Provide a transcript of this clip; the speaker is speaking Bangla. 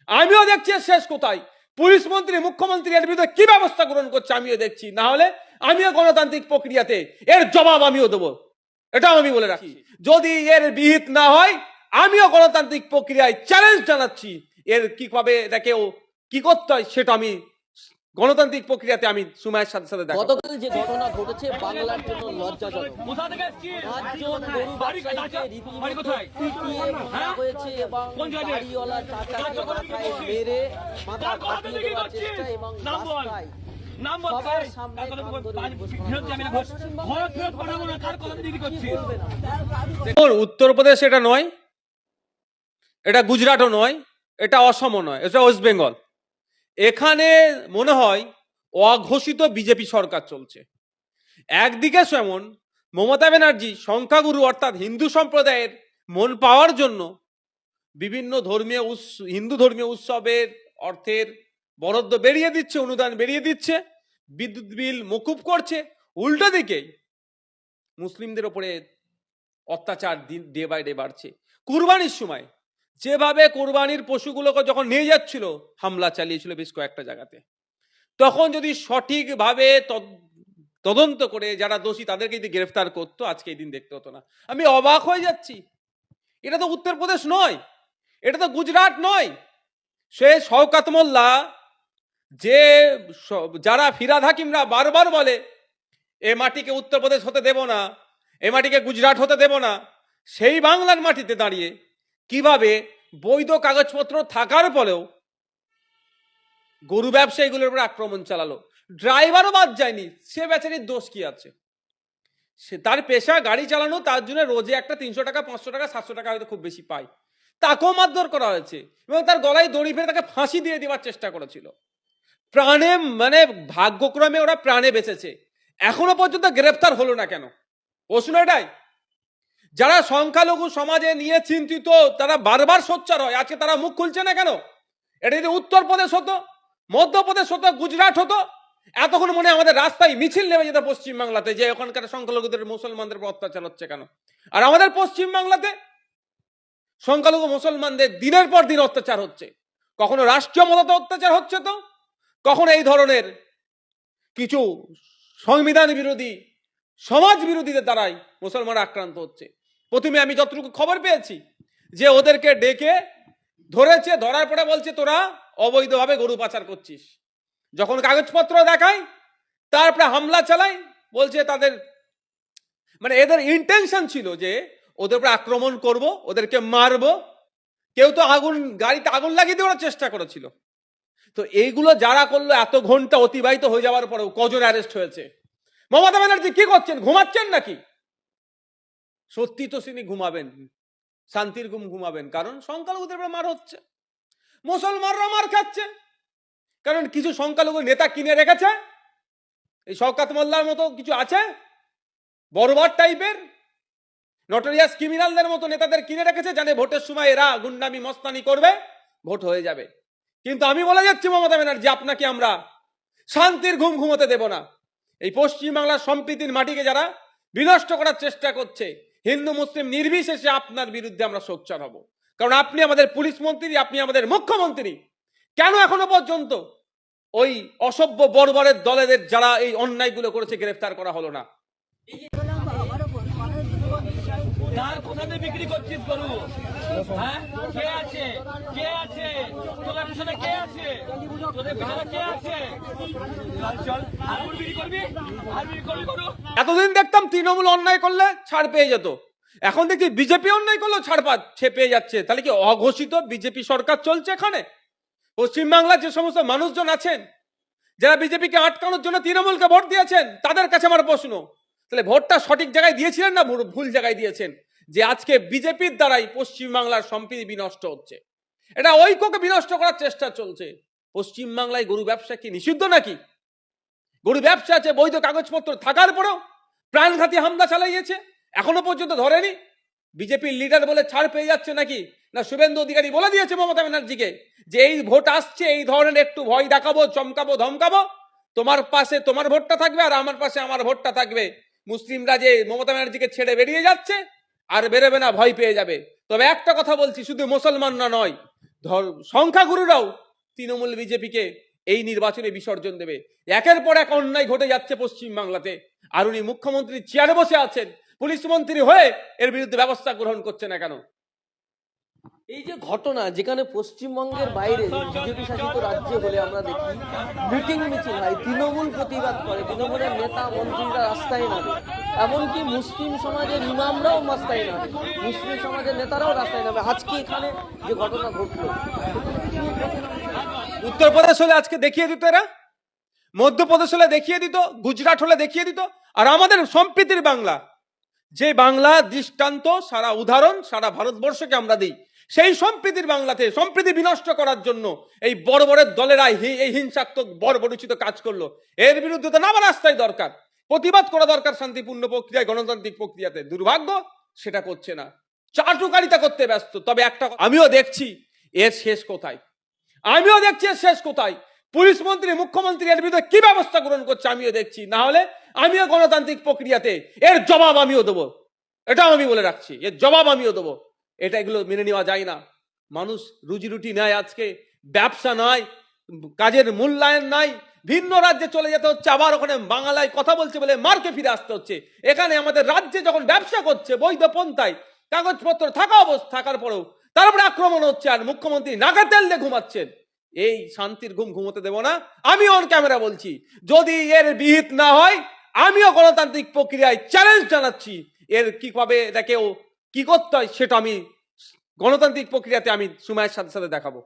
আমিও দেখছি এর শেষ কোথায়। পুলিশ মন্ত্রী মুখ্যমন্ত্রী এর বিরুদ্ধে কি ব্যবস্থা গ্রহণ করছে আমিও দেখছি, না হলে আমিও গণতান্ত্রিক প্রক্রিয়াতে এর জবাব আমিও দেবো, এটাও আমি বলে রাখি। যদি এর বিহিত না হয় আমিও গণতান্ত্রিক প্রক্রিয়ায় চ্যালেঞ্জ জানাচ্ছি, এর কিভাবে এটাকেও কি করতে হয় সেটা আমি গণতান্ত্রিক প্রক্রিয়াতে আমি সময়ের সাথে সাথে দেখো। গতকাল যে ঘটনা ঘটেছে বাংলার জন্য লজ্জাজনক। পাঁচজন গরু ব্যবসায়ীকে রীতিমতো পিটিয়ে মারা হয়েছে এবং গাড়িওয়ালা চাচাকে মাথায় মেরে মাথা ফাটিয়ে দেওয়ার চেষ্টা এবং রাস্তায় সবার সামনে উত্তরপ্রদেশ এটা নয়, এটা গুজরাটও নয়, এটা অসমও নয়, এটা ওয়েস্ট বেঙ্গল। এখানে মনে হয় অঘোষিত বিজেপি সরকার চলছে। একদিকে যেমন মমতা ব্যানার্জি সংখ্যাগুরু অর্থাৎ হিন্দু সম্প্রদায়ের মন পাওয়ার জন্য বিভিন্ন হিন্দু ধর্মীয় উৎসবের অর্থের বরাদ্দ বেরিয়ে দিচ্ছে, অনুদান বেরিয়ে দিচ্ছে, বিদ্যুৎ বিল মকুব করছে। উল্টো দিকে মুসলিমদের ওপরে অত্যাচার ডে বাই ডে বাড়ছে। কুরবানির সময় যেভাবে কোরবানির পশুগুলোকে যখন নিয়ে যাচ্ছিল হামলা চালিয়েছিল বেশ কয়েকটা জায়গাতে, তখন যদি সঠিকভাবে তদন্ত করে যারা দোষী তাদেরকে যদি গ্রেফতার করতো আজকে এই দিন দেখতে হতো না। আমি অবাক হয়ে যাচ্ছি, এটা তো উত্তরপ্রদেশ নয়, এটা তো গুজরাট নয়। সে শওকত মোল্লা যে যারা ফিরাদ হাকিমরা বারবার বলে এ মাটিকে উত্তরপ্রদেশ হতে দেব না, এ মাটিকে গুজরাট হতে দেব না, সেই বাংলার মাটিতে দাঁড়িয়ে কিভাবে বৈধ কাগজপত্র থাকার পরেও গরু ব্যবসায়ীগুলোর উপর আক্রমণ চালালো। ড্রাইভারও বাদ যায়নি, সে বেচারির দোষ কি আছে? সে তার পেশা গাড়ি চালানো, তার জন্য রোজে একটা 300 টাকা 500 টাকা 700 টাকা হয়তো খুব বেশি পায়, তাকেও মারধর করা হয়েছে এবং তার গলায় দড়ি ফেলে তাকে ফাঁসি দিয়ে দেওয়ার চেষ্টা করেছিল। প্রাণে মানে ভাগ্যক্রমে ওরা প্রাণে বেঁচেছে, এখনো পর্যন্ত গ্রেফতার হলো না কেন? প্রশ্ন এটাই। যারা সংখ্যালঘু সমাজে নিয়ে চিন্তিত তারা বারবার সোচ্চার হয়, আজকে তারা মুখ খুলছে না কেন? এটা যদি উত্তরপ্রদেশ হতো, মধ্যপ্রদেশ হতো, গুজরাট হতো, এতক্ষণ মনে আমাদের রাস্তায় মিছিল নেমে যেত পশ্চিমবাংলাতে যে ওখানকার সংখ্যালঘুদের মুসলমানদের উপর অত্যাচার হচ্ছে কেন। আর আমাদের পশ্চিমবাংলাতে সংখ্যালঘু মুসলমানদের দিনের পর দিন অত্যাচার হচ্ছে, কখনো রাষ্ট্রীয় মদতে অত্যাচার হচ্ছে, তো কখনো এই ধরনের কিছু সংবিধান বিরোধী সমাজ বিরোধীদের দ্বারাই মুসলমানরা আক্রান্ত হচ্ছে। প্রথমে আমি যতটুকু খবর পেয়েছি যে ওদেরকে ডেকে ধরেছে, ধরার পরে বলছে তোরা অবৈধভাবে গরু পাচার করছিস, যখন কাগজপত্র দেখায় তারপরে হামলা চালায়, বলছে তাদের মানে এদের ইন্টেনশন ছিল যে ওদের উপরে আক্রমণ করব, ওদেরকে মারবো, কেউ তো গাড়িতে আগুন লাগিয়ে দেওয়ার চেষ্টা করেছিল। তো এইগুলো যারা করলো, এত ঘন্টা অতিবাহিত হয়ে যাওয়ার পরেও কজন অ্যারেস্ট হয়েছে? মমতা ব্যানার্জি কি করছেন? ঘুমাচ্ছেন নাকি? সত্যি তো তিনি ঘুমাবেন, শান্তির ঘুম ঘুমাবেন, কারণ সংখ্যালঘুদের উপরে মার হচ্ছে, মুসলমানরা মার খাচ্ছে, কারণ কিছু সংখ্যালঘু নেতা কিনে রেখেছে। এই শওকত মোল্লার মতো কিছু আছে বর্বর টাইপের নটোরিয়াস ক্রিমিনালদের মতো নেতাদের কিনে রেখেছে, জানে ভোটের সময় এরা গুন্ডামি মস্তানি করবে, ভোট হয়ে যাবে। কিন্তু আমি বলে যাচ্ছি মমতা ব্যানার্জি, আপনাকে আমরা শান্তির ঘুম ঘুমোতে দেব না। এই পশ্চিমবাংলার সম্প্রীতির মাটিকে যারা বিনষ্ট করার চেষ্টা করছে, হিন্দু মুসলিম নির্বিশেষে আপনার বিরুদ্ধে আমরা সোচ্চার হব, কারণ আপনি আমাদের পুলিশ মন্ত্রী, আপনি আমাদের মুখ্যমন্ত্রী। কেন এখনো পর্যন্ত ওই অসভ্য বর্বরের দলেদের যারা এই অন্যায়গুলো করেছে গ্রেফতার করা হলো না? বিক্রি করছিস গরু? হ্যাঁ, কে আছে? কে আছে তোদের পিছনে? কে আছে তোদের পিছনে? কে আছে? চল আর বিক্রি করবি, আর বিক্রি করবি গরু। এতদিন দেখতাম তৃণমূল অন্যায় করলে ছাড় পেয়ে যেত, এখন দেখি বিজেপি অন্যায় করলেও ছাড় পেয়ে যাচ্ছে। তাহলে কি অঘোষিত বিজেপি সরকার চলছে এখানে? পশ্চিমবাংলার যে সমস্ত মানুষজন আছেন যারা বিজেপিকে আটকানোর জন্য তৃণমূলকে ভোট দিয়েছেন, তাদের কাছে আমার প্রশ্ন, তাহলে ভোটটা সঠিক জায়গায় দিয়েছিলেন না ভুল জায়গায় দিয়েছেন? যে আজকে বিজেপির দ্বারাই পশ্চিমবাংলার সম্প্রীতি বিনষ্ট হচ্ছে, এটা ঐক্যকে বিনষ্ট করার চেষ্টা চলছে। পশ্চিমবাংলায় গরু ব্যবসা কি নিষিদ্ধ নাকি? গরু ব্যবসা আছে, বৈধ কাগজপত্র থাকার পরেও প্রাণঘাতী হামলা চালিয়েছে, এখনো পর্যন্ত ধরেনি। বিজেপির লিডার বলে ছাড় পেয়ে যাচ্ছে নাকি? না শুভেন্দু অধিকারী বলে দিয়েছে মমতা ব্যানার্জিকে যে এই ভোট আসছে, এই ধরনের একটু ভয় দেখাবো, চমকাবো, ধমকাবো, তোমার পাশে তোমার ভোটটা থাকবে আর আমার পাশে আমার ভোটটা থাকবে। মুসলিমরা যে মমতা ব্যানার্জিকে ছেড়ে বেরিয়ে যাচ্ছে আর বেরোবে না, ভয় পেয়ে যাবে। তবে একটা কথা বলছি, শুধু মুসলমানরা নয়, সংখ্যাগুরুরাও তৃণমূল বিজেপিকে এই নির্বাচনে বিসর্জন দেবে। একের পর এক অন্যায় ঘটে যাচ্ছে পশ্চিম বাংলাতে, আর উনি মুখ্যমন্ত্রী চেয়ারে বসে আছেন, পুলিশ মন্ত্রী হয়ে এর বিরুদ্ধে ব্যবস্থা গ্রহণ করছে না কেন? এই যে ঘটনা, যেখানে পশ্চিমবঙ্গের বাইরে বিজেপি শাসিত রাজ্যে হলে আমরা দেখি মিটিং মিছিল হয়, তৃণমূল প্রতিবাদ করে, তৃণমূলের নেতা মন্ত্রীরা রাস্তায় নামে, এমনকি মুসলিম সমাজের ইমামরাও রাস্তায় নামে, মুসলিম সমাজের নেতারাও রাস্তায় নামে। আজকে এখানে যে ঘটনা ঘটলো, উত্তরপ্রদেশ হলে আজকে দেখিয়ে দিত, এরা মধ্যপ্রদেশ হলে দেখিয়ে দিত, গুজরাট হলে দেখিয়ে দিত। আর আমাদের সম্প্রীতির বাংলা, যে বাংলা দৃষ্টান্ত সারা উদাহরণ সারা ভারতবর্ষকে আমরা দিই, সেই সম্প্রীতির বাংলাতে সম্প্রীতি বিনষ্ট করার জন্য এই বড় বড় দলেরা এই হিংসাত্মক বর্বরোচিত কাজ করলো। এর বিরুদ্ধে তো নামা রাস্তায় দরকার, প্রতিবাদ করা দরকার শান্তিপূর্ণ প্রক্রিয়ায়, গণতান্ত্রিক প্রক্রিয়াতে। দুর্ভাগ্য সেটা করছে না, চাটুকারিতা করতে ব্যস্ত। তবে একটা আমিও দেখছি, এর শেষ কোথায়? আমিও দেখছি এর শেষ কোথায়। পুলিশ মন্ত্রী মুখ্যমন্ত্রী এর বিরুদ্ধে কি ব্যবস্থা গ্রহণ করছে আমিও দেখছি। না হলে আমিও গণতান্ত্রিক প্রক্রিয়াতে এর জবাব আমিও দেবো, এটাও আমি বলে রাখছি, এর জবাব আমিও দেবো। এগুলো মেনে নেওয়া যায় না। মানুষ রুজি রুটি নেয়, আজকে ব্যবসা নয়, কাজের মূল্যায়ন নাই, ভিন্ন রাজ্যে চলে যেতে হচ্ছে, আবার ওখানে বাংলায় কথা বলছে বলে মার্কে ফিরে আসতে হচ্ছে। এখানে আমাদের রাজ্যে যখন ব্যবসা করছে বৈধ পন্থায়, কাগজপত্র থাকার পরেও তারপরে আক্রমণ হচ্ছে, আর মুখ্যমন্ত্রী নাকে তেল দিয়ে ঘুমাচ্ছেন। এই শান্তির ঘুম ঘুমোতে দেব না। আমি অন ক্যামেরা বলছি, যদি এর বিহিত না হয় আমিও গণতান্ত্রিক প্রক্রিয়ায় চ্যালেঞ্জ জানাচ্ছি। এর কিভাবে এটাকেও কি করতে হয় সেটা আমি গণতান্ত্রিক প্রক্রিয়াতে আমি সময়ের সাথে সাথে দেখাবো।